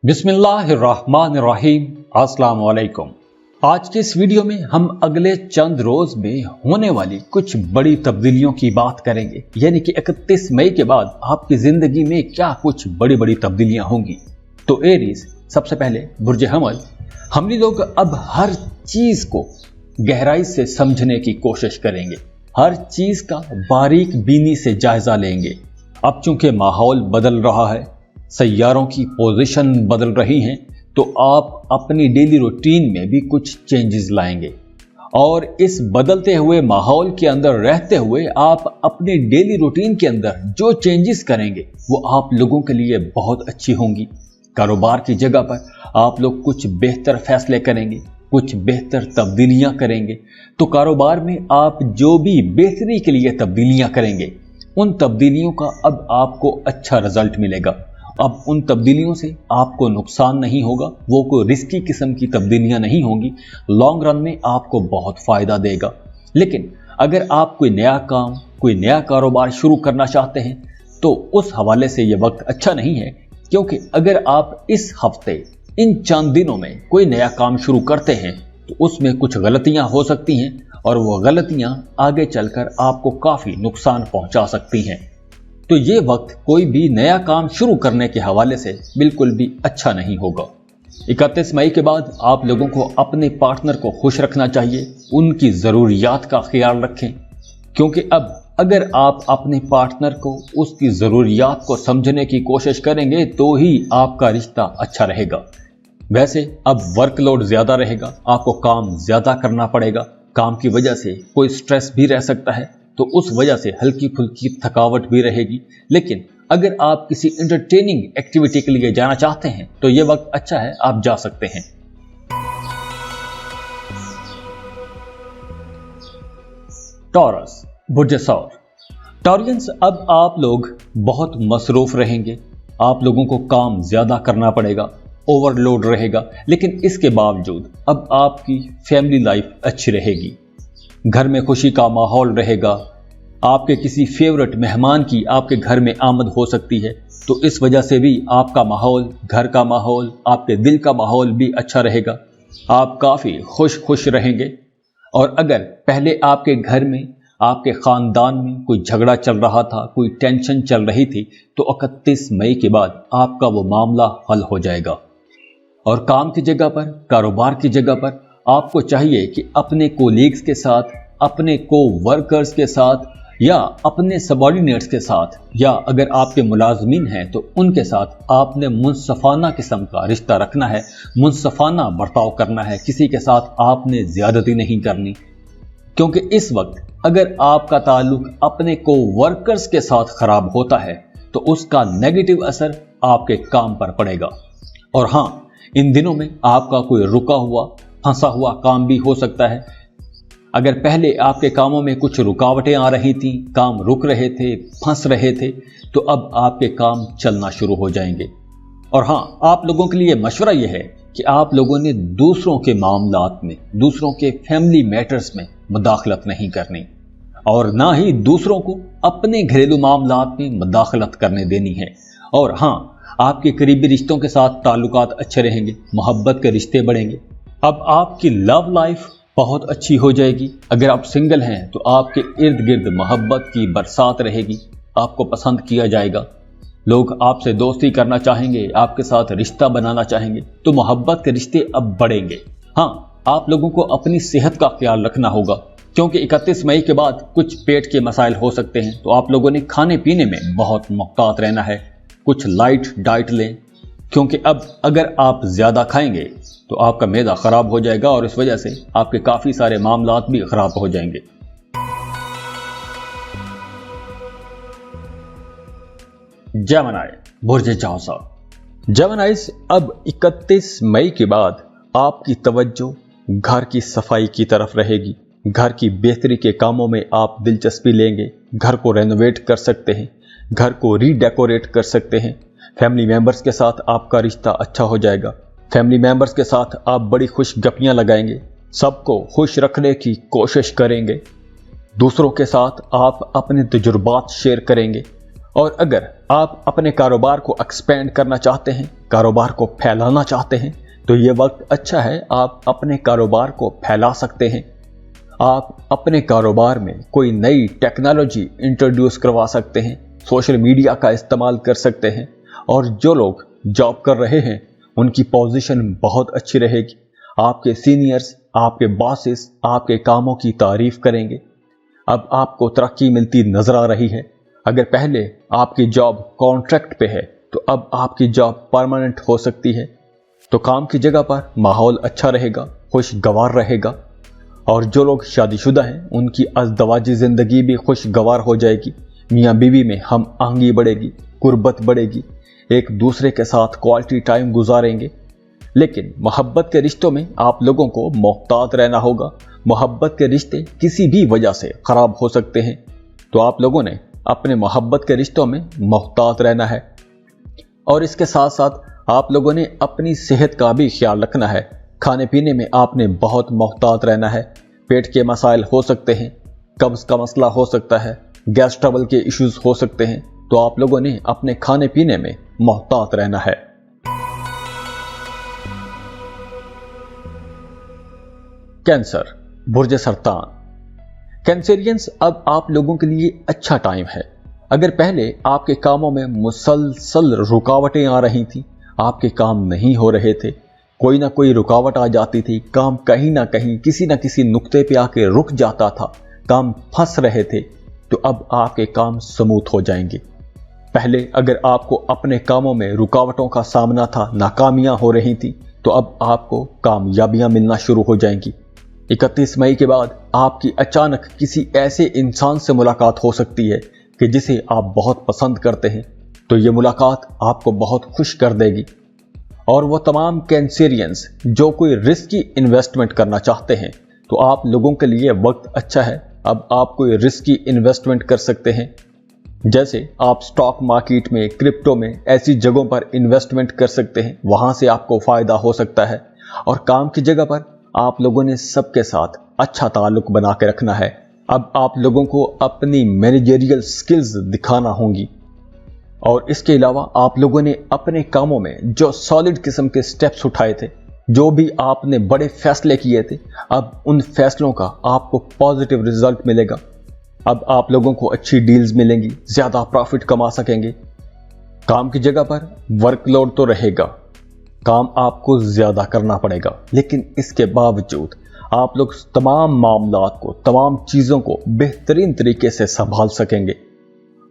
बिस्मिल्लाहिर्रहमानिर्रहीम। अस्सलाम वालेकुम। आज के इस वीडियो में हम अगले चंद रोज में होने वाली कुछ बड़ी तब्दीलियों की बात करेंगे, यानी कि 31 मई के बाद आपकी जिंदगी में क्या कुछ बड़ी बड़ी तब्दीलियां होंगी। तो एरीज, सबसे पहले बुर्ज हमल, हम लोग अब हर चीज को गहराई से समझने की कोशिश करेंगे, हर चीज का बारीक बीनी से जायजा लेंगे। अब चूंकि माहौल बदल रहा है, सैयारों की पोजीशन बदल रही हैं, तो आप अपनी डेली रूटीन में भी कुछ चेंजेस लाएंगे और इस बदलते हुए माहौल के अंदर रहते हुए आप अपने डेली रूटीन के अंदर जो चेंजेस करेंगे वो आप लोगों के लिए बहुत अच्छी होंगी। कारोबार की जगह पर आप लोग कुछ बेहतर फैसले करेंगे, कुछ बेहतर तब्दीलियां करेंगे। तो कारोबार में आप जो भी बेहतरी के लिए तब्दीलियां करेंगे, उन तब्दीलियों का अब आपको अच्छा रिजल्ट मिलेगा। अब उन तब्दीलियों से आपको नुकसान नहीं होगा, वो कोई रिस्की किस्म की तब्दीलियां नहीं होंगी, लॉन्ग रन में आपको बहुत फायदा देगा। लेकिन अगर आप कोई नया काम, कोई नया कारोबार शुरू करना चाहते हैं तो उस हवाले से ये वक्त अच्छा नहीं है, क्योंकि अगर आप इस हफ्ते इन चंद दिनों में कोई नया काम शुरू करते हैं तो उसमें कुछ गलतियां हो सकती हैं और वो गलतियां आगे चलकर आपको काफी नुकसान पहुंचा सकती हैं। तो ये वक्त कोई भी नया काम शुरू करने के हवाले से बिल्कुल भी अच्छा नहीं होगा। 31 मई के बाद आप लोगों को अपने पार्टनर को खुश रखना चाहिए, उनकी ज़रूरियात का ख्याल रखें, क्योंकि अब अगर आप अपने पार्टनर को उसकी ज़रूरियात को समझने की कोशिश करेंगे तो ही आपका रिश्ता अच्छा रहेगा। वैसे अब वर्कलोड ज़्यादा रहेगा, आपको काम ज़्यादा करना पड़ेगा, काम की वजह से कोई स्ट्रेस भी रह सकता है, तो उस वजह से हल्की फुल्की थकावट भी रहेगी। लेकिन अगर आप किसी एंटरटेनिंग एक्टिविटी के लिए जाना चाहते हैं तो यह वक्त अच्छा है, आप जा सकते हैं। टॉरस, बुर्ज सौर, टॉरियंस, अब आप लोग बहुत मसरूफ रहेंगे, आप लोगों को काम ज्यादा करना पड़ेगा, ओवरलोड रहेगा, लेकिन इसके बावजूद अब आपकी फैमिली लाइफ अच्छी रहेगी, घर में खुशी का माहौल रहेगा, आपके किसी फेवरेट मेहमान की आपके घर में आमद हो सकती है, तो इस वजह से भी आपका माहौल, घर का माहौल, आपके दिल का माहौल भी अच्छा रहेगा, आप काफ़ी खुश रहेंगे। और अगर पहले आपके घर में, आपके ख़ानदान में कोई झगड़ा चल रहा था, कोई टेंशन चल रही थी, तो 31 मई के बाद आपका वो मामला हल हो जाएगा। और काम की जगह पर, कारोबार की जगह पर आपको चाहिए कि अपने कोलीग्स के साथ, अपने को वर्कर्स के साथ या अपने सबॉर्डिनेट्स के साथ, या अगर आपके मुलाजमीन हैं तो उनके साथ आपने मुनसफाना किस्म का रिश्ता रखना है, मुनसफाना बर्ताव करना है, किसी के साथ आपने ज्यादती नहीं करनी। क्योंकि इस वक्त अगर आपका ताल्लुक अपने को वर्कर्स के साथ खराब होता है तो उसका नेगेटिव असर आपके काम पर पड़ेगा। और हाँ, इन दिनों में आपका कोई रुका हुआ, फंसा हुआ काम भी हो सकता है। अगर पहले आपके कामों में कुछ रुकावटें आ रही थी, काम रुक रहे थे, फंस रहे थे, तो अब आपके काम चलना शुरू हो जाएंगे। और हाँ, आप लोगों के लिए मशवरा यह है कि आप लोगों ने दूसरों के मामलात में, दूसरों के फैमिली मैटर्स में मुदाखलत नहीं करनी और ना ही दूसरों को अपने घरेलू मामलात में मुदाखलत करने देनी है। और हाँ, आपके करीबी रिश्तों के साथ ताल्लुकात अच्छे रहेंगे, मोहब्बत के रिश्ते बढ़ेंगे। अब आपकी लव लाइफ बहुत अच्छी हो जाएगी। अगर आप सिंगल हैं तो आपके इर्द गिर्द मोहब्बत की बरसात रहेगी, आपको पसंद किया जाएगा, लोग आपसे दोस्ती करना चाहेंगे, आपके साथ रिश्ता बनाना चाहेंगे, तो मोहब्बत के रिश्ते अब बढ़ेंगे। हाँ, आप लोगों को अपनी सेहत का ख्याल रखना होगा, क्योंकि 31 मई के बाद कुछ पेट के मसाइल हो सकते हैं, तो आप लोगों ने खाने पीने में बहुत मुहतात रहना है, कुछ लाइट डाइट लें, क्योंकि अब अगर आप ज्यादा खाएंगे तो आपका मैदा खराब हो जाएगा और इस वजह से आपके काफी सारे मामलात भी खराब हो जाएंगे। जेमिनी, बुर्ज जौसा, जेमिनीज, अब 31 मई के बाद आपकी तवज्जो घर की सफाई की तरफ रहेगी, घर की बेहतरी के कामों में आप दिलचस्पी लेंगे, घर को रेनोवेट कर सकते हैं, घर को रीडेकोरेट कर सकते हैं, फैमिली मेंबर्स के साथ आपका रिश्ता अच्छा हो जाएगा, फैमिली मेंबर्स के साथ आप बड़ी खुश गपियां लगाएंगे, सबको खुश रखने की कोशिश करेंगे, दूसरों के साथ आप अपने तजुर्बात शेयर करेंगे और अगर आप अपने कारोबार को एक्सपेंड करना चाहते हैं कारोबार को फैलाना चाहते हैं तो ये वक्त अच्छा है, आप अपने कारोबार को फैला सकते हैं। आप अपने कारोबार में कोई नई टेक्नोलॉजी इंट्रोड्यूस करवा सकते हैं, सोशल मीडिया का इस्तेमाल कर सकते हैं, और जो लोग जॉब कर रहे हैं उनकी पोजीशन बहुत अच्छी रहेगी। आपके सीनियर्स, आपके बॉसेस आपके कामों की तारीफ करेंगे। अब आपको तरक्की मिलती नजर आ रही है। अगर पहले आपकी जॉब कॉन्ट्रैक्ट पे है तो अब आपकी जॉब परमानेंट हो सकती है। तो काम की जगह पर माहौल अच्छा रहेगा, खुशगवार रहेगा। और जो लोग शादीशुदा हैं उनकी अज़दवाजी ज़िंदगी भी खुशगवार हो जाएगी। मियाँ बीवी में हम आहंगी बढ़ेगी, कुर्बत बढ़ेगी, एक दूसरे के साथ क्वालिटी टाइम गुजारेंगे। लेकिन मोहब्बत के रिश्तों में आप लोगों को मोहतात रहना होगा। मोहब्बत के रिश्ते किसी भी वजह से खराब हो सकते हैं, तो आप लोगों ने अपने मोहब्बत के रिश्तों में मोहतात रहना है। और इसके साथ साथ आप लोगों ने अपनी सेहत का भी ख्याल रखना है। खाने पीने में आपने बहुत मोहतात रहना है। पेट के मसाइल हो सकते हैं, कब्ज का मसला हो सकता है, गैस ट्रबल के इश्यूज हो सकते हैं, तो आप लोगों ने अपने खाने पीने में मोहतात रहना है। कैंसर, बुर्ज सरतान। कैंसेरियंस, अब आप लोगों के लिए अच्छा टाइम है। अगर पहले आपके कामों में मुसलसल रुकावटें आ रही थी, आपके काम नहीं हो रहे थे, कोई ना कोई रुकावट आ जाती थी, काम कहीं ना कहीं किसी ना किसी नुक्ते पे आके रुक जाता था, काम फंस रहे थे, तो अब आपके काम स्मूथ हो जाएंगे। पहले अगर आपको अपने कामों में रुकावटों का सामना था, नाकामियां हो रही थी, तो अब आपको कामयाबियां मिलना शुरू हो जाएंगी। 31 मई के बाद आपकी अचानक किसी ऐसे इंसान से मुलाकात हो सकती है कि जिसे आप बहुत पसंद करते हैं, तो ये मुलाकात आपको बहुत खुश कर देगी। और वो तमाम कैंसेरियंस जो कोई रिस्की इन्वेस्टमेंट करना चाहते हैं, तो आप लोगों के लिए वक्त अच्छा है। अब आप कोई रिस्की इन्वेस्टमेंट कर सकते हैं, जैसे आप स्टॉक मार्केट में, क्रिप्टो में, ऐसी जगहों पर इन्वेस्टमेंट कर सकते हैं, वहां से आपको फायदा हो सकता है। और काम की जगह पर आप लोगों ने सबके साथ अच्छा ताल्लुक बना के रखना है। अब आप लोगों को अपनी मैनेजरियल स्किल्स दिखाना होंगी। और इसके अलावा आप लोगों ने अपने कामों में जो सॉलिड किस्म के स्टेप्स उठाए थे, जो भी आपने बड़े फैसले किए थे, अब उन फैसलों का आपको पॉजिटिव रिजल्ट मिलेगा। अब आप लोगों को अच्छी डील्स मिलेंगी, ज्यादा प्रॉफिट कमा सकेंगे। काम की जगह पर वर्कलोड तो रहेगा, काम आपको ज्यादा करना पड़ेगा, लेकिन इसके बावजूद आप लोग तमाम मामलात को, तमाम चीजों को बेहतरीन तरीके से संभाल सकेंगे।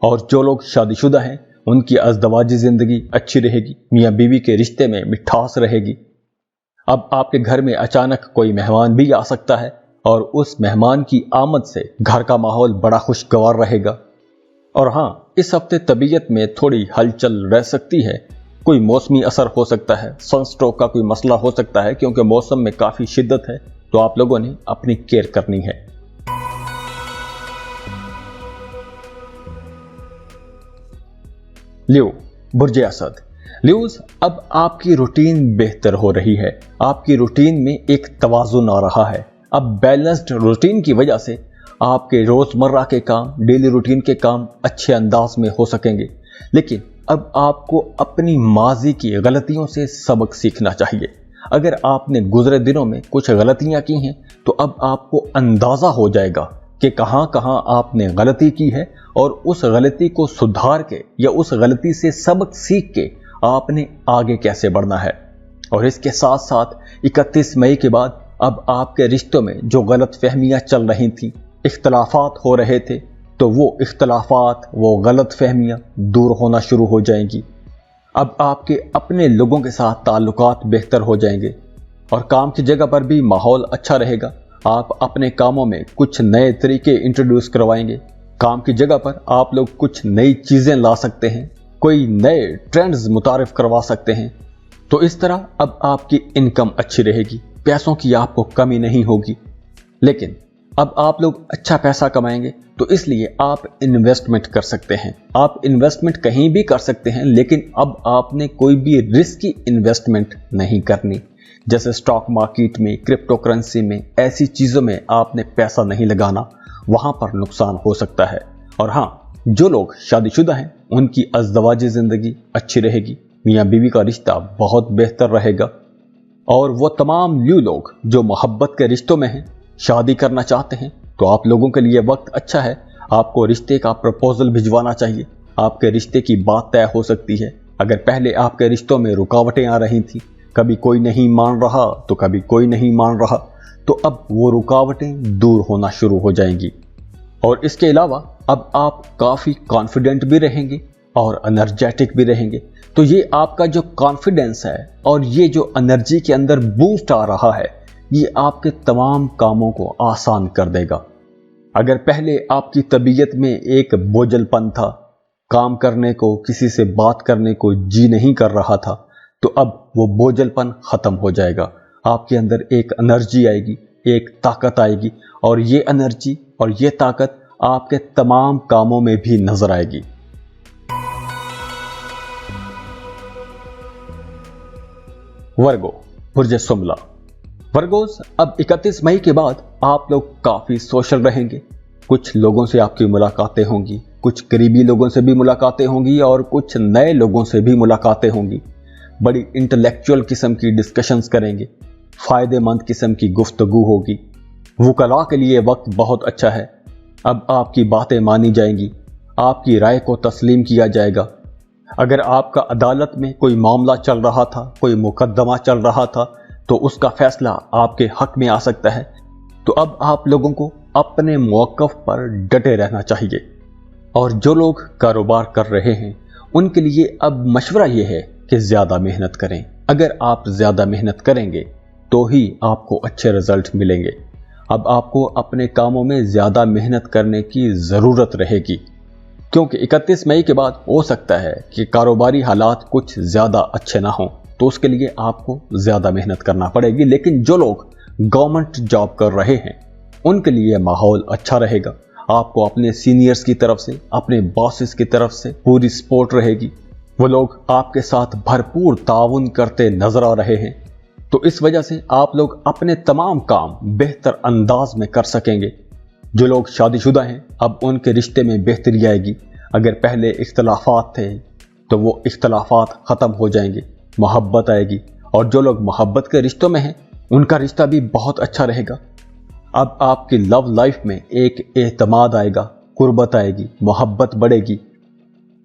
और जो लोग शादीशुदा हैं उनकी अज़दवाजी जिंदगी अच्छी रहेगी, मियाँ बीवी के रिश्ते में मिठास रहेगी। अब आपके घर में अचानक कोई मेहमान भी आ सकता है और उस मेहमान की आमद से घर का माहौल बड़ा खुशगवार रहेगा। और हाँ, इस हफ्ते तबीयत में थोड़ी हलचल रह सकती है, कोई मौसमी असर हो सकता है, सनस्ट्रोक का कोई मसला हो सकता है, क्योंकि मौसम में काफी शिद्दत है, तो आप लोगों ने अपनी केयर करनी है। लियो, बुर्ज असद। लियोज, अब आपकी रूटीन बेहतर हो रही है, आपकी रूटीन में एक तवाज़ुन आ रहा है। अब बैलेंस्ड रूटीन की वजह से आपके रोजमर्रा के काम, डेली रूटीन के काम अच्छे अंदाज में हो सकेंगे। लेकिन अब आपको अपनी माजी की गलतियों से सबक सीखना चाहिए। अगर आपने गुजरे दिनों में कुछ गलतियां की हैं, तो अब आपको अंदाजा हो जाएगा कि कहां कहां आपने गलती की है, और उस गलती को सुधार के या उस गलती से सबक सीख के आपने आगे कैसे बढ़ना है। और इसके साथ साथ 31 मई के बाद अब आपके रिश्तों में जो गलत फहमियां चल रही थी, इख्तलाफात हो रहे थे, तो वो इख्तलाफात, वो गलत फहमियां दूर होना शुरू हो जाएंगी। अब आपके अपने लोगों के साथ ताल्लुकात बेहतर हो जाएंगे और काम की जगह पर भी माहौल अच्छा रहेगा। आप अपने कामों में कुछ नए तरीके इंट्रोड्यूस करवाएंगे। काम की जगह पर आप लोग कुछ नई चीजें ला सकते हैं, कोई नए ट्रेंड्स मुतारिफ करवा सकते हैं। तो इस तरह अब आपकी इनकम अच्छी रहेगी, पैसों की आपको कमी नहीं होगी। लेकिन अब आप लोग अच्छा पैसा कमाएंगे, तो इसलिए आप इन्वेस्टमेंट कर सकते हैं। आप इन्वेस्टमेंट कहीं भी कर सकते हैं, लेकिन अब आपने कोई भी रिस्की इन्वेस्टमेंट नहीं करनी, जैसे स्टॉक मार्केट में, क्रिप्टो करेंसी में, ऐसी चीजों में आपने पैसा नहीं लगाना, वहां पर नुकसान हो सकता है। और हाँ, जो लोग शादीशुदा हैं उनकी अज़दवाजी जिंदगी अच्छी रहेगी, میاں بیوی کا رشتہ بہت بہتر رہے گا۔ اور وہ تمام نیو لوگ جو محبت کے رشتوں میں ہیں، شادی کرنا چاہتے ہیں، تو آپ لوگوں کے لیے وقت اچھا ہے۔ آپ کو رشتے کا پرپوزل بھجوانا چاہیے۔ آپ کے رشتے کی بات طے ہو سکتی ہے۔ اگر پہلے آپ کے رشتوں میں رکاوٹیں آ رہی تھیں، کبھی کوئی نہیں مان رہا تو کبھی کوئی نہیں مان رہا، تو اب وہ رکاوٹیں دور ہونا شروع ہو جائیں گی۔ اور اس کے علاوہ اب آپ کافی کانفیڈنٹ بھی رہیں گے اور انرجیٹک بھی رہیں گے۔ تو یہ آپ کا جو کانفیڈنس ہے اور یہ جو انرجی کے اندر بوسٹ آ رہا ہے، یہ آپ کے تمام کاموں کو آسان کر دے گا۔ اگر پہلے آپ کی طبیعت میں ایک بوجھل پن تھا، کام کرنے کو، کسی سے بات کرنے کو جی نہیں کر رہا تھا، تو اب وہ بوجھل پن ختم ہو جائے گا۔ آپ کے اندر ایک انرجی آئے گی، ایک طاقت آئے گی، اور یہ انرجی اور یہ طاقت آپ کے تمام کاموں میں بھی نظر آئے گی۔ ورگو، برج سملا۔ ورگوز، اب 31 مئی کے بعد آپ لوگ کافی سوشل رہیں گے۔ کچھ لوگوں سے آپ کی ملاقاتیں ہوں گی، کچھ قریبی لوگوں سے بھی ملاقاتیں ہوں گی، اور کچھ نئے لوگوں سے بھی ملاقاتیں ہوں گی۔ بڑی انٹلیکچوئل قسم کی ڈسکشنز کریں گے، فائدہ مند قسم کی گفتگو ہوگی۔ وکلاء کے لیے وقت بہت اچھا ہے۔ اب آپ کی باتیں مانی جائیں گی، آپ کی رائے کو تسلیم کیا جائے گا۔ اگر آپ کا عدالت میں کوئی معاملہ چل رہا تھا، کوئی مقدمہ چل رہا تھا، تو اس کا فیصلہ آپ کے حق میں آ سکتا ہے۔ تو اب آپ لوگوں کو اپنے موقف پر ڈٹے رہنا چاہیے۔ اور جو لوگ کاروبار کر رہے ہیں، ان کے لیے اب مشورہ یہ ہے کہ زیادہ محنت کریں۔ اگر آپ زیادہ محنت کریں گے تو ہی آپ کو اچھے رزلٹ ملیں گے۔ اب آپ کو اپنے کاموں میں زیادہ محنت کرنے کی ضرورت رہے گی، کیونکہ 31 مئی کے بعد ہو سکتا ہے کہ کاروباری حالات کچھ زیادہ اچھے نہ ہوں، تو اس کے لیے آپ کو زیادہ محنت کرنا پڑے گی۔ لیکن جو لوگ گورنمنٹ جاب کر رہے ہیں، ان کے لیے ماحول اچھا رہے گا۔ آپ کو اپنے سینئرز کی طرف سے، اپنے باسز کی طرف سے پوری سپورٹ رہے گی۔ وہ لوگ آپ کے ساتھ بھرپور تعاون کرتے نظر آ رہے ہیں، تو اس وجہ سے آپ لوگ اپنے تمام کام بہتر انداز میں کر سکیں گے۔ جو لوگ شادی شدہ ہیں، اب ان کے رشتے میں بہتری آئے گی۔ اگر پہلے اختلافات تھے تو وہ اختلافات ختم ہو جائیں گے، محبت آئے گی۔ اور جو لوگ محبت کے رشتوں میں ہیں، ان کا رشتہ بھی بہت اچھا رہے گا۔ اب آپ کی لو لائف میں ایک اعتماد آئے گا، قربت آئے گی، محبت بڑھے گی۔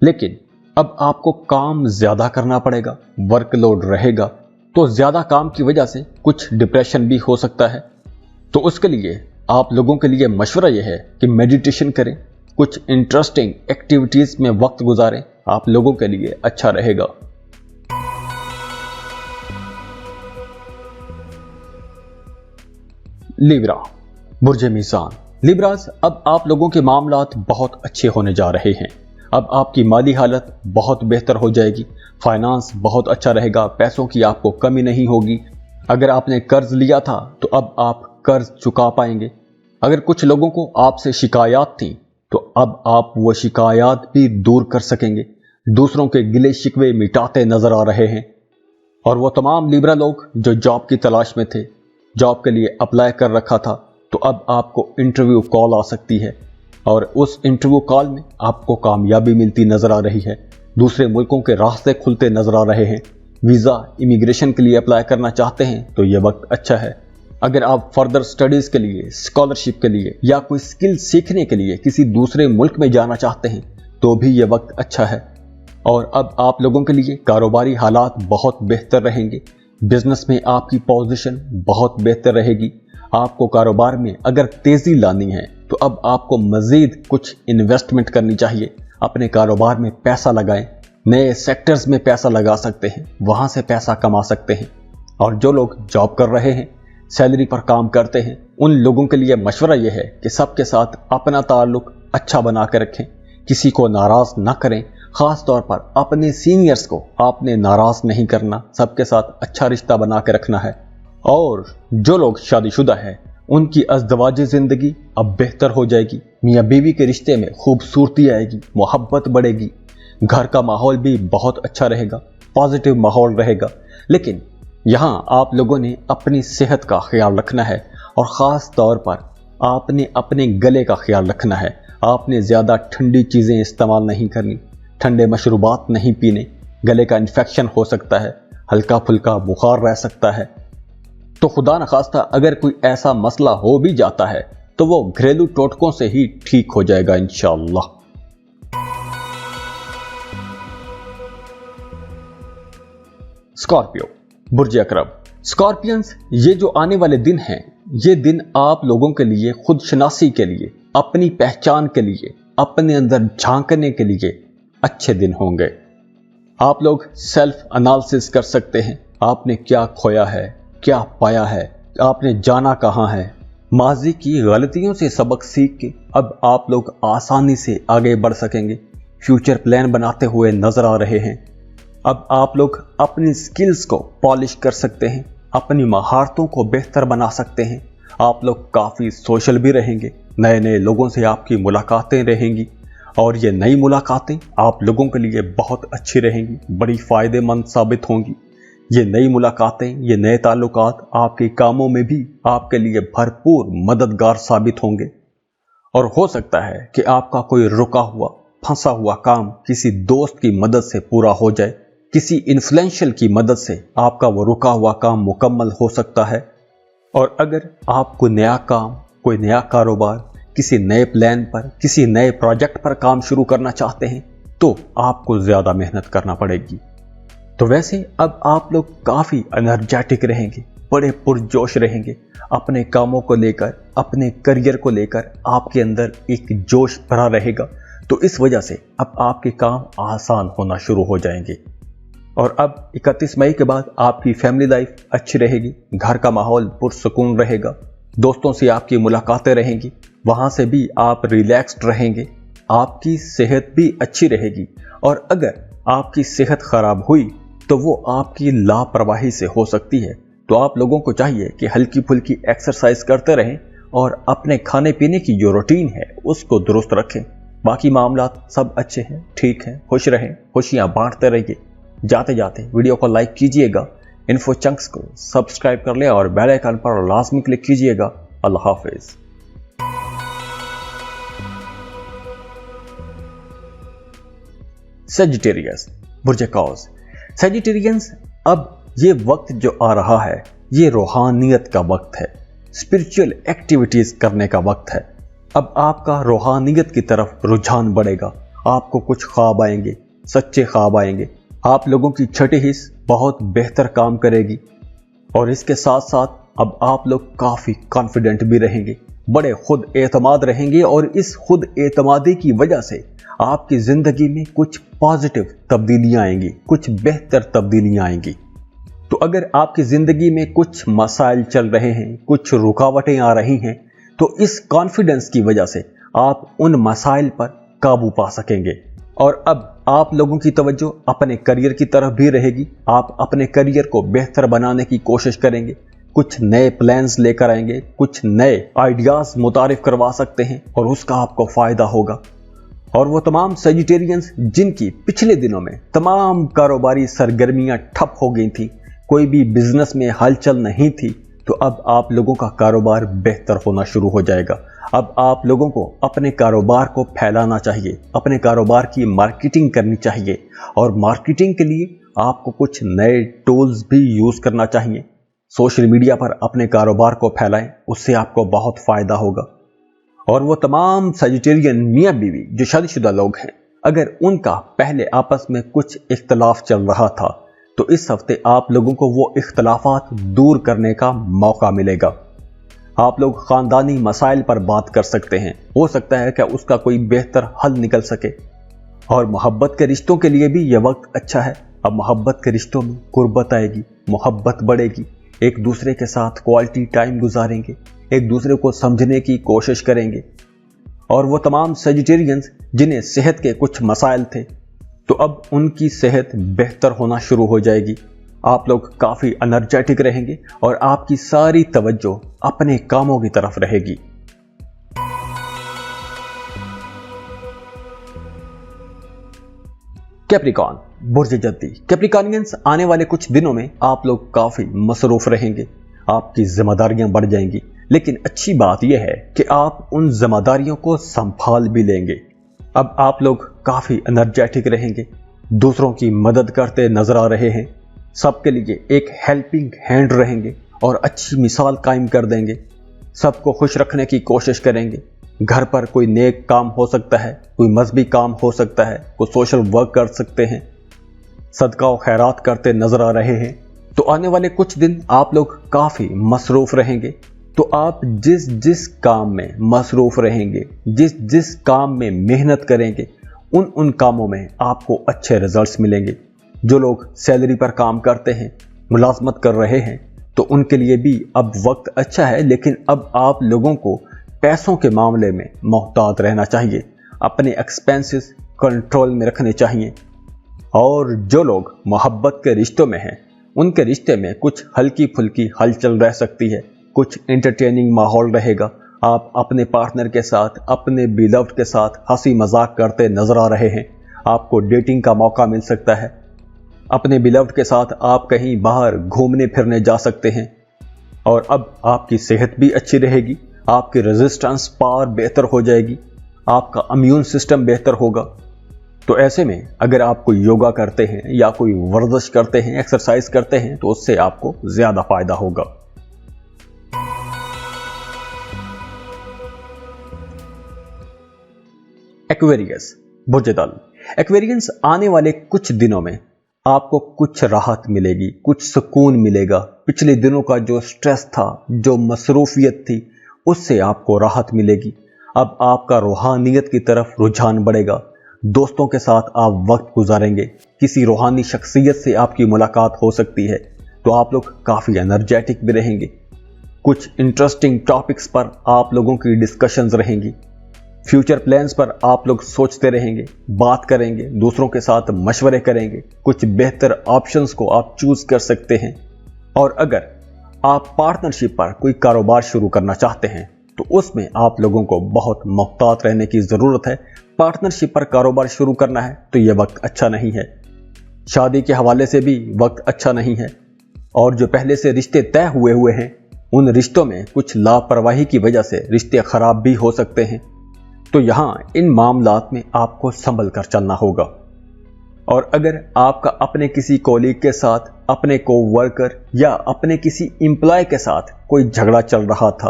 لیکن اب آپ کو کام زیادہ کرنا پڑے گا، ورک لوڈ رہے گا، تو زیادہ کام کی وجہ سے کچھ ڈپریشن بھی ہو سکتا ہے۔ تو اس کے لیے آپ لوگوں کے لیے مشورہ یہ ہے کہ میڈیٹیشن کریں، کچھ انٹرسٹنگ ایکٹیویٹیز میں وقت گزاریں، آپ لوگوں کے لیے اچھا رہے گا۔ لیبرا، برج میزان۔ لیبراز، اب آپ لوگوں کے معاملات بہت اچھے ہونے جا رہے ہیں۔ اب آپ کی مالی حالت بہت بہتر ہو جائے گی، فائنانس بہت اچھا رہے گا، پیسوں کی آپ کو کمی نہیں ہوگی۔ اگر آپ نے قرض لیا تھا تو اب آپ قرض چکا پائیں گے۔ اگر کچھ لوگوں کو آپ سے شکایات تھیں تو اب آپ وہ شکایات بھی دور کر سکیں گے، دوسروں کے گلے شکوے مٹاتے نظر آ رہے ہیں۔ اور وہ تمام لیبرا لوگ جو جاب کی تلاش میں تھے، جاب کے لیے اپلائی کر رکھا تھا، تو اب آپ کو انٹرویو کال آ سکتی ہے، اور اس انٹرویو کال میں آپ کو کامیابی ملتی نظر آ رہی ہے۔ دوسرے ملکوں کے راستے کھلتے نظر آ رہے ہیں۔ ویزا، امیگریشن کے لیے اپلائی کرنا چاہتے ہیں تو یہ وقت اچھا ہے۔ اگر آپ فردر سٹڈیز کے لیے، اسکالرشپ کے لیے یا کوئی سکل سیکھنے کے لیے کسی دوسرے ملک میں جانا چاہتے ہیں تو بھی یہ وقت اچھا ہے۔ اور اب آپ لوگوں کے لیے کاروباری حالات بہت بہتر رہیں گے۔ بزنس میں آپ کی پوزیشن بہت بہتر رہے گی۔ آپ کو کاروبار میں اگر تیزی لانی ہے تو اب آپ کو مزید کچھ انویسٹمنٹ کرنی چاہیے۔ اپنے کاروبار میں پیسہ لگائیں، نئے سیکٹرز میں پیسہ لگا سکتے ہیں، وہاں سے پیسہ کما سکتے ہیں۔ اور جو لوگ جاب کر رہے ہیں، سیلری پر کام کرتے ہیں، ان لوگوں کے لیے مشورہ یہ ہے کہ سب کے ساتھ اپنا تعلق اچھا بنا کے رکھیں، کسی کو ناراض نہ کریں۔ خاص طور پر اپنے سینئرز کو آپ نے ناراض نہیں کرنا، سب کے ساتھ اچھا رشتہ بنا کے رکھنا ہے۔ اور جو لوگ شادی شدہ ہیں، ان کی ازدواجی زندگی اب بہتر ہو جائے گی۔ میاں بیوی کے رشتے میں خوبصورتی آئے گی، محبت بڑھے گی، گھر کا ماحول بھی بہت اچھا رہے گا، پازیٹیو ماحول رہے گا۔ لیکن یہاں آپ لوگوں نے اپنی صحت کا خیال رکھنا ہے، اور خاص طور پر آپ نے اپنے گلے کا خیال رکھنا ہے۔ آپ نے زیادہ ٹھنڈی چیزیں استعمال نہیں کرنی، ٹھنڈے مشروبات نہیں پینے، गले का इन्फेक्शन हो सकता है, हल्का फुल्का बुखार रह सकता है। तो खुदा न खास्ता अगर कोई ऐसा मसला हो भी जाता है तो वो घरेलू टोटकों से ही ठीक हो जाएगा इंशाअल्लाह। स्कॉर्पियो, बुर्ज अकरब। स्कॉर्पियंस, ये जो आने वाले दिन हैं, ये दिन आप लोगों के लिए खुदशनासी के लिए, अपनी पहचान के लिए, अपने अंदर झांकने के लिए अच्छे दिन होंगे। आप लोग सेल्फ एनालिसिस कर सकते हैं, आपने क्या खोया है, क्या पाया है, आपने जाना कहाँ है। माजी की गलतियों से सबक सीख के अब आप लोग आसानी से आगे बढ़ सकेंगे। फ्यूचर प्लान बनाते हुए नजर आ रहे हैं। अब आप लोग अपनी स्किल्स को पॉलिश कर सकते हैं, अपनी महारतों को बेहतर बना सकते हैं। आप लोग काफ़ी सोशल भी रहेंगे, नए नए लोगों से आपकी मुलाकातें रहेंगी और ये नई मुलाकातें आप लोगों के लिए बहुत अच्छी रहेंगी, बड़ी फ़ायदेमंद साबित होंगी। ये नई मुलाकातें, ये नए ताल्लुकात आपके कामों में भी आपके लिए भरपूर मददगार साबित होंगे। और हो सकता है कि आपका कोई रुका हुआ, फंसा हुआ काम किसी दोस्त की मदद से पूरा हो जाए, किसी इन्फ्लुएंशियल की मदद से आपका वो रुका हुआ काम मुकम्मल हो सकता है। और अगर आप कोई नया काम, कोई नया कारोबार, किसी नए प्लान पर, किसी नए प्रोजेक्ट पर काम शुरू करना चाहते हैं तो आपको ज़्यादा मेहनत करना पड़ेगी। तो वैसे अब आप लोग काफ़ी एनर्जेटिक रहेंगे, बड़े पुरजोश रहेंगे। अपने कामों को लेकर, अपने करियर को लेकर आपके अंदर एक जोश भरा रहेगा। तो इस वजह से अब आपके काम आसान होना शुरू हो जाएंगे। और अब 31 मई के बाद आपकी फैमिली लाइफ अच्छी रहेगी, घर का माहौल पुरसुकून रहेगा, दोस्तों से आपकी मुलाकातें रहेंगी, वहाँ से भी आप रिलैक्स्ड रहेंगे, आपकी सेहत भी अच्छी रहेगी। और अगर आपकी सेहत खराब हुई तो वो आपकी लापरवाही से हो सकती है। तो आप लोगों को चाहिए कि हल्की फुल्की एक्सरसाइज करते रहें और अपने खाने पीने की जो रूटीन है उसको दुरुस्त रखें। बाकी मामलात सब अच्छे हैं, ठीक हैं, खुश रहें, खुशियाँ बांटते रहिए। जाते जाते वीडियो को लाइक कीजिएगा, इन्फो चंक्स को सब्सक्राइब कर लें और बेल आइकन पर लाजमी क्लिक कीजिएगा। अल्लाह हाफिज। सेजिटेरियस, बुर्ज कौस। सेजिटेरियंस, अब ये वक्त जो आ रहा है ये रूहानियत का वक्त है, स्पिरिचुअल एक्टिविटीज करने का वक्त है। अब आपका रूहानियत की तरफ रुझान बढ़ेगा, आपको कुछ ख्वाब आएंगे, सच्चे ख्वाब आएंगे। आप लोगों की छठी हिस्स बहुत बेहतर काम करेगी और इसके साथ साथ अब आप लोग काफ़ी कॉन्फिडेंट भी रहेंगे, बड़े खुद एतमाद रहेंगे और इस खुद एतमादी की वजह से आपकी ज़िंदगी में कुछ पॉजिटिव तब्दीलियाँ आएंगी, कुछ बेहतर तब्दीलियाँ आएंगी। तो अगर आपकी ज़िंदगी में कुछ मसाइल चल रहे हैं, कुछ रुकावटें आ रही हैं, तो इस कॉन्फिडेंस की वजह से आप उन मसाइल पर काबू पा सकेंगे। और अब आप लोगों की तवज्जो अपने करियर की तरफ भी रहेगी। आप अपने करियर को बेहतर बनाने की कोशिश करेंगे, कुछ नए प्लान्स लेकर आएंगे, कुछ नए आइडियाज़ मुतारिफ करवा सकते हैं और उसका आपको फ़ायदा होगा। और वो तमाम सेजिटेरियंस जिनकी पिछले दिनों में तमाम कारोबारी सरगर्मियां ठप हो गई थी, कोई भी बिजनेस में हलचल नहीं थी, तो अब आप लोगों का कारोबार बेहतर होना शुरू हो जाएगा। अब आप लोगों को अपने कारोबार को फैलाना चाहिए, अपने कारोबार की मार्केटिंग करनी चाहिए और मार्केटिंग के लिए आपको कुछ नए टूल्स भी यूज़ करना चाहिए। सोशल मीडिया पर अपने कारोबार को फैलाएं, उससे आपको बहुत फ़ायदा होगा। और वो तमाम सेजिटेरियन मियाँ बीवी जो शादीशुदा लोग हैं, अगर उनका पहले आपस में कुछ इख्तलाफ चल रहा था तो इस हफ्ते आप लोगों को वो इख्तलाफात दूर करने का मौका मिलेगा। आप लोग ख़ानदानी मसाइल पर बात कर सकते हैं, हो सकता है कि उसका कोई बेहतर हल निकल सके। और मोहब्बत के रिश्तों के लिए भी यह वक्त अच्छा है। अब मोहब्बत के रिश्तों में कुर्बत आएगी, मोहब्बत बढ़ेगी, एक दूसरे के साथ क्वालिटी टाइम गुजारेंगे, एक दूसरे को समझने की कोशिश करेंगे। और वो तमाम सेजिटेरियंस जिन्हें सेहत के कुछ मसाइल थे, तो अब उनकी सेहत बेहतर होना शुरू हो जाएगी। आप लोग काफ़ी एनर्जेटिक रहेंगे और आपकी सारी तवज्जो अपने कामों की तरफ रहेगी। कैप्रिकॉन, बुर्ज जद्दी। कैप्रिकॉनियंस, आने वाले कुछ दिनों में आप लोग काफ़ी मसरूफ रहेंगे, आपकी जिम्मेदारियां बढ़ जाएंगी। लेकिन अच्छी बात यह है कि आप उन जिम्मेदारियों को संभाल भी लेंगे। अब आप लोग काफ़ी एनर्जेटिक रहेंगे, दूसरों की मदद करते नजर आ रहे हैं, सबके लिए एक हेल्पिंग हैंड रहेंगे और अच्छी मिसाल कायम कर देंगे। सबको खुश रखने की कोशिश करेंगे। घर पर कोई नेक काम हो सकता है, कोई मजहबी काम हो सकता है, कोई सोशल वर्क कर सकते हैं, सदका और खैरात करते नजर आ रहे हैं। तो आने वाले कुछ दिन आप लोग काफ़ी मसरूफ़ रहेंगे। तो आप जिस जिस काम में मसरूफ़ रहेंगे, जिस जिस काम में मेहनत करेंगे, उन कामों में आपको अच्छे रिजल्ट्स मिलेंगे। जो लोग सैलरी पर काम करते हैं, मुलाजमत कर रहे हैं, तो उनके लिए भी अब वक्त अच्छा है, लेकिन अब आप लोगों को पैसों के मामले में मोहतात रहना चाहिए। अपने एक्सपेंसेस कंट्रोल में रखने चाहिए। और जो लोग मोहब्बत के रिश्तों में हैं, उनके रिश्ते में कुछ हल्की फुल्की हलचल रह सकती है, कुछ एंटरटेनिंग माहौल रहेगा। आप अपने पार्टनर के साथ, अपने बिलव्ड के साथ हंसी मजाक करते नजर आ रहे हैं। आपको डेटिंग का मौका मिल सकता है। अपने बिलव्ड के साथ आप कहीं बाहर घूमने फिरने जा सकते हैं। और अब आपकी सेहत भी अच्छी रहेगी, आपकी रेजिस्टेंस पावर बेहतर हो जाएगी, आपका इम्यून सिस्टम बेहतर होगा। तो ऐसे में अगर आप कोई योगा करते हैं या कोई वर्जिश करते हैं, एक्सरसाइज करते हैं, तो उससे आपको ज्यादा फायदा होगा। एक्वेरियस, बुर्ज-ए-दल। एक्वेरियंस, आने वाले कुछ दिनों में आपको कुछ राहत मिलेगी, कुछ सुकून मिलेगा। पिछले दिनों का जो स्ट्रेस था, जो मसरूफियत थी, उससे आपको राहत मिलेगी। अब आपका रूहानियत की तरफ रुझान बढ़ेगा। दोस्तों के साथ आप वक्त गुजारेंगे। किसी रूहानी शख्सियत से आपकी मुलाकात हो सकती है, तो आप लोग काफ़ी एनर्जेटिक भी रहेंगे। कुछ इंटरेस्टिंग टॉपिक्स पर आप लोगों की डिस्कशंस रहेंगी। फ्यूचर प्लान्स पर आप लोग सोचते रहेंगे, बात करेंगे, दूसरों के साथ मशवरे करेंगे। कुछ बेहतर ऑप्शंस को आप चूज कर सकते हैं। और अगर आप पार्टनरशिप पर कोई कारोबार शुरू करना चाहते हैं, तो उसमें आप लोगों को बहुत मुहतात रहने की ज़रूरत है। पार्टनरशिप पर कारोबार शुरू करना है तो यह वक्त अच्छा नहीं है। शादी के हवाले से भी वक्त अच्छा नहीं है। और जो पहले से रिश्ते तय हुए हैं, उन रिश्तों में कुछ लापरवाही की वजह से रिश्ते खराब भी हो सकते हैं। तो यहाँ इन मामलात में आपको संभल कर चलना होगा। और अगर आपका अपने किसी कोलीग के साथ, अपने कोवर्कर या अपने किसी एम्प्लॉय के साथ कोई झगड़ा चल रहा था,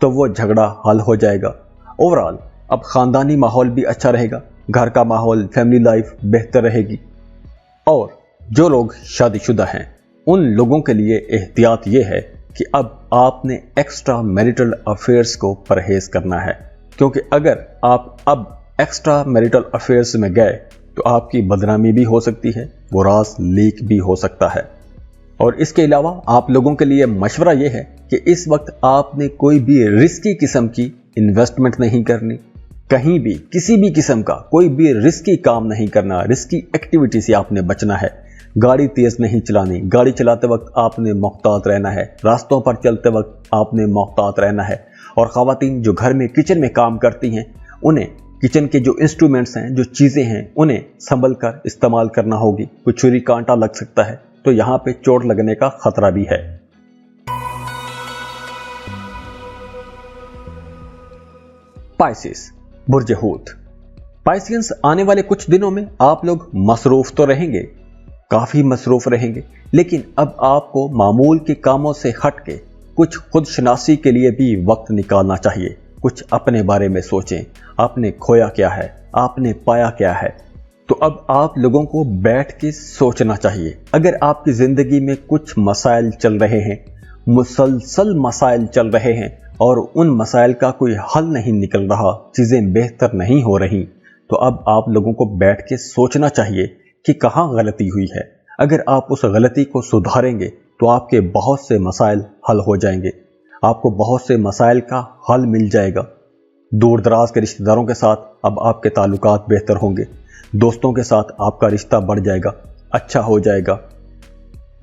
तो वो झगड़ा हल हो जाएगा। ओवरऑल अब खानदानी माहौल भी अच्छा रहेगा, घर का माहौल, फैमिली लाइफ बेहतर रहेगी। और जो लोग शादीशुदा हैं, उन लोगों के लिए एहतियात ये है कि अब आपने एक्स्ट्रा मैरिटल अफेयर्स को परहेज करना है, क्योंकि अगर आप अब एक्स्ट्रा मैरिटल अफेयर्स में गए तो आपकी बदनामी भी हो सकती है, वो राज लीक भी हो सकता है। और इसके अलावा आप लोगों के लिए मशवरा ये है कि इस वक्त आपने कोई भी रिस्की किस्म की इन्वेस्टमेंट नहीं करनी, कहीं भी किसी भी किस्म का कोई भी रिस्की काम नहीं करना, रिस्की एक्टिविटी से आपने बचना है। गाड़ी तेज नहीं चलानी, गाड़ी चलाते वक्त आपने मुहतात रहना है, रास्तों पर चलते वक्त आपने मुहतात रहना है। और ख़वातीन जो घर में किचन में काम करती हैं, उन्हें किचन के जो इंस्ट्रूमेंट्स हैं, जो चीज़ें हैं, उन्हें संभल कर इस्तेमाल करना होगी। कोई छुरी कांटा लग सकता है, तो यहाँ पे चोट लगने का खतरा भी है। पाइसेस, बुर्ज हूत। पाइसियंस, आने वाले कुछ दिनों में आप लोग मसरूफ तो रहेंगे, काफ़ी मसरूफ रहेंगे, लेकिन अब आपको मामूल के कामों से हट के कुछ खुद शनासी के लिए भी वक्त निकालना चाहिए। कुछ अपने बारे में सोचें, आपने खोया क्या है, आपने पाया क्या है। तो अब आप लोगों को बैठ के सोचना चाहिए। अगर आपकी ज़िंदगी में कुछ मसाइल चल रहे हैं, मुसलसल मसाइल चल रहे हैं, और उन मसाइल का कोई हल नहीं निकल रहा, चीज़ें बेहतर नहीं हो रही, तो अब आप लोगों को बैठ के सोचना चाहिए कि कहाँ गलती हुई है। अगर आप उस गलती को सुधारेंगे तो आपके बहुत से मसाइल हल हो जाएंगे, आपको बहुत से मसाइल का हल मिल जाएगा। दूर दराज के रिश्तेदारों के साथ अब आपके ताल्लुकात बेहतर होंगे, दोस्तों के साथ आपका रिश्ता बढ़ जाएगा, अच्छा हो जाएगा।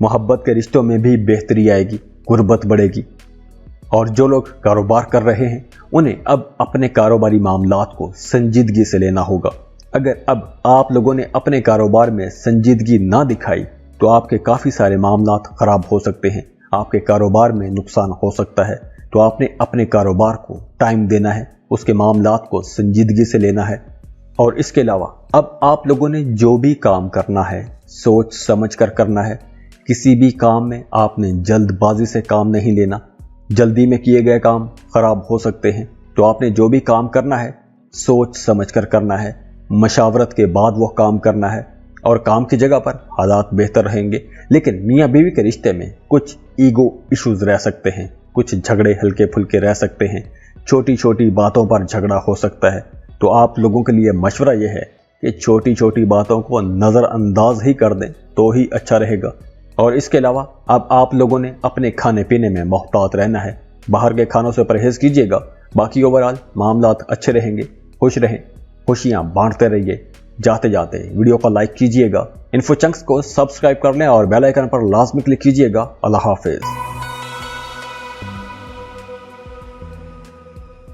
मोहब्बत के रिश्तों में भी बेहतरी आएगी, गुर्बत बढ़ेगी। और जो लोग कारोबार कर रहे हैं, उन्हें अब अपने कारोबारी मामलात को संजीदगी से लेना होगा। अगर अब आप लोगों ने अपने कारोबार में संजीदगी ना दिखाई तो आपके काफ़ी सारे मामलात ख़राब हो सकते हैं, आपके कारोबार में नुकसान हो सकता है। तो आपने अपने कारोबार को टाइम देना है, उसके मामलात को संजीदगी से लेना है। اور اس کے علاوہ اب آپ لوگوں نے جو بھی کام کرنا ہے سوچ سمجھ کر کرنا ہے. کسی بھی کام میں آپ نے جلد بازی سے کام نہیں لینا. جلدی میں کیے گئے کام خراب ہو سکتے ہیں. تو آپ نے جو بھی کام کرنا ہے سوچ سمجھ کر کرنا ہے. مشاورت کے بعد وہ کام کرنا ہے. اور کام کی جگہ پر حالات بہتر رہیں گے. لیکن میاں بیوی کے رشتے میں کچھ ایگو ایشوز رہ سکتے ہیں. کچھ جھگڑے ہلکے پھلکے رہ سکتے ہیں. چھوٹی چھوٹی باتوں پر جھگڑا ہو سکتا ہے. تو آپ لوگوں کے لیے مشورہ یہ ہے کہ چھوٹی چھوٹی باتوں کو نظر انداز ہی کر دیں تو ہی اچھا رہے گا. اور اس کے علاوہ اب آپ لوگوں نے اپنے کھانے پینے میں محتاط رہنا ہے. باہر کے کھانوں سے پرہیز کیجیے گا. باقی اوورآل معاملات اچھے رہیں گے. خوش رہیں, خوشیاں بانٹتے رہیے. جاتے جاتے ویڈیو کو لائک کیجیے گا. انفو چنکس کو سبسکرائب کر لیں اور بیل آئیکن پر لازمی کلک کیجیے گا. اللہ حافظ.